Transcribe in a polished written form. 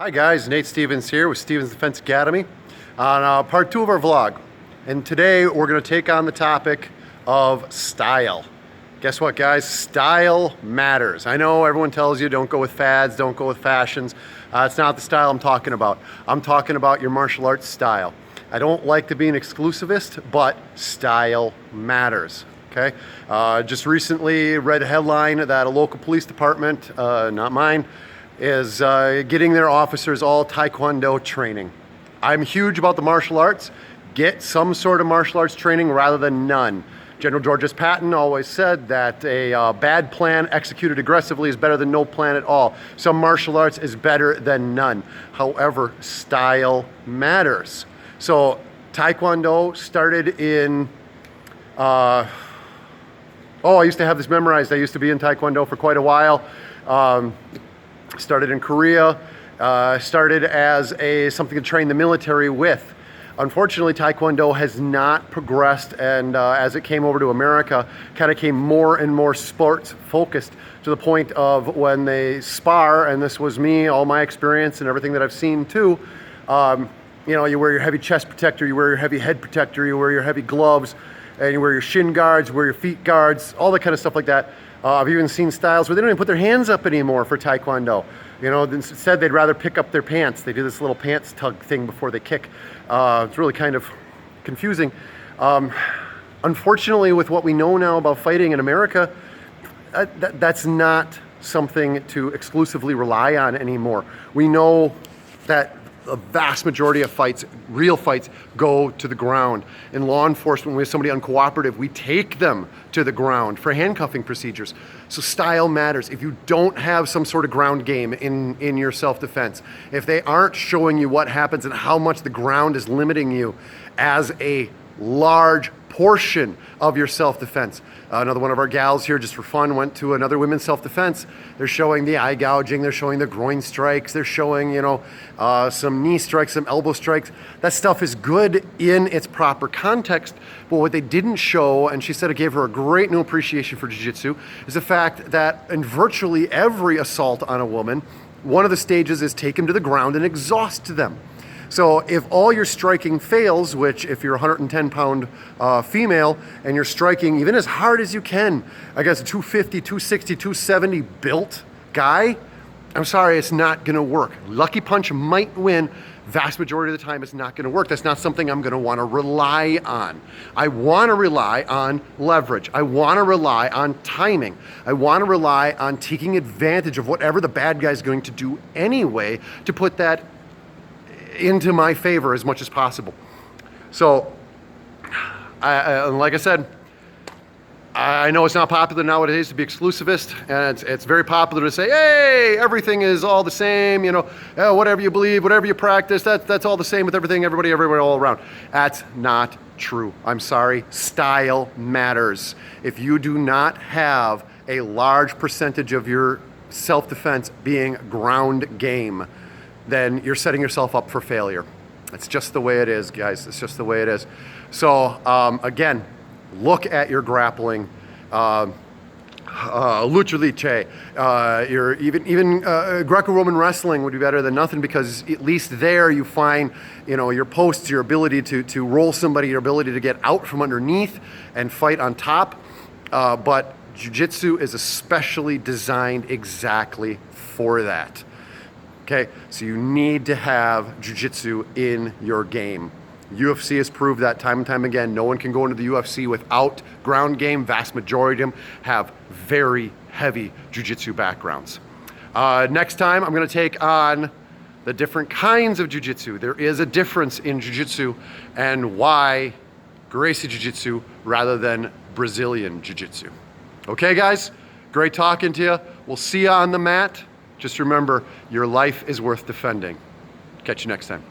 Hi guys, Nate Stevens here with Stevens Defense Academy on part 2 of our vlog. And today we're going to take on the topic of style. Guess what guys? Style matters. I know everyone tells you don't go with fads, don't go with fashions. It's not the style I'm talking about. I'm talking about your martial arts style. I don't like to be an exclusivist, but style matters. Okay? Just recently read a headline that a local police department, not mine, is getting their officers all Taekwondo training. I'm huge about the martial arts. Get some sort of martial arts training rather than none. General George S. Patton always said that a bad plan executed aggressively is better than no plan at all. Some martial arts is better than none. However, style matters. So Taekwondo started in, I used to have this memorized. I used to be in Taekwondo for quite a while. Started in Korea, started as something to train the military with. Unfortunately, Taekwondo has not progressed, and as it came over to America, kind of came more and more sports focused to the point of when they spar, and this was me, all my experience and everything that I've seen too, you know, you wear your heavy chest protector, you wear your heavy head protector, you wear your heavy gloves, and you wear your shin guards, you wear your feet guards, all that kind of stuff like that. I've even seen styles where they don't even put their hands up anymore for Taekwondo. You know, instead they'd rather pick up their pants. They do this little pants tug thing before they kick. It's really kind of confusing. Unfortunately, with what we know now about fighting in America, that's not something to exclusively rely on anymore. We know that the vast majority of fights, real fights, go to the ground. In law enforcement, when we have somebody uncooperative, we take them to the ground for handcuffing procedures. So style matters. If you don't have some sort of ground game in your self-defense, if they aren't showing you what happens and how much the ground is limiting you as a large portion of your self-defense. Another one of our gals here, just for fun, went to another women's self-defense. They're showing the eye gouging, they're showing the groin strikes, they're showing, you know, some knee strikes, some elbow strikes. That stuff is good in its proper context, but what they didn't show, and she said it gave her a great new appreciation for jiu-jitsu, is the fact that in virtually every assault on a woman, one of the stages is take them to the ground and exhaust them. So if all your striking fails, which if you're a 110-pound female and you're striking even as hard as you can against a 250, 260, 270 built guy, I'm sorry, it's not gonna work. Lucky punch might win. Vast majority of the time it's not gonna work. That's not something I'm gonna wanna rely on. I wanna rely on leverage. I wanna rely on timing. I wanna rely on taking advantage of whatever the bad guy's going to do anyway to put that into my favor as much as possible. So, like I said, I know it's not popular nowadays to be exclusivist, and it's very popular to say, hey, everything is all the same, you know, whatever you believe, whatever you practice, that's all the same with everything, everybody, everywhere, all around. That's not true. I'm sorry. Style matters. If you do not have a large percentage of your self-defense being ground game, then you're setting yourself up for failure. It's just the way it is, guys. It's just the way it is. So again, look at your grappling, lucha libre, your even Greco-Roman wrestling would be better than nothing, because at least there you find, you know, your posts, your ability to roll somebody, your ability to get out from underneath and fight on top. But jiu-jitsu is especially designed exactly for that. Okay, so you need to have jiu-jitsu in your game. UFC has proved that time and time again. No one can go into the UFC without ground game. Vast majority of them have very heavy jiu-jitsu backgrounds. Next time, I'm going to take on the different kinds of jiu-jitsu. There is a difference in jiu-jitsu, and why Gracie jiu-jitsu rather than Brazilian jiu-jitsu. Okay, guys? Great talking to you. We'll see you on the mat. Just remember, your life is worth defending. Catch you next time.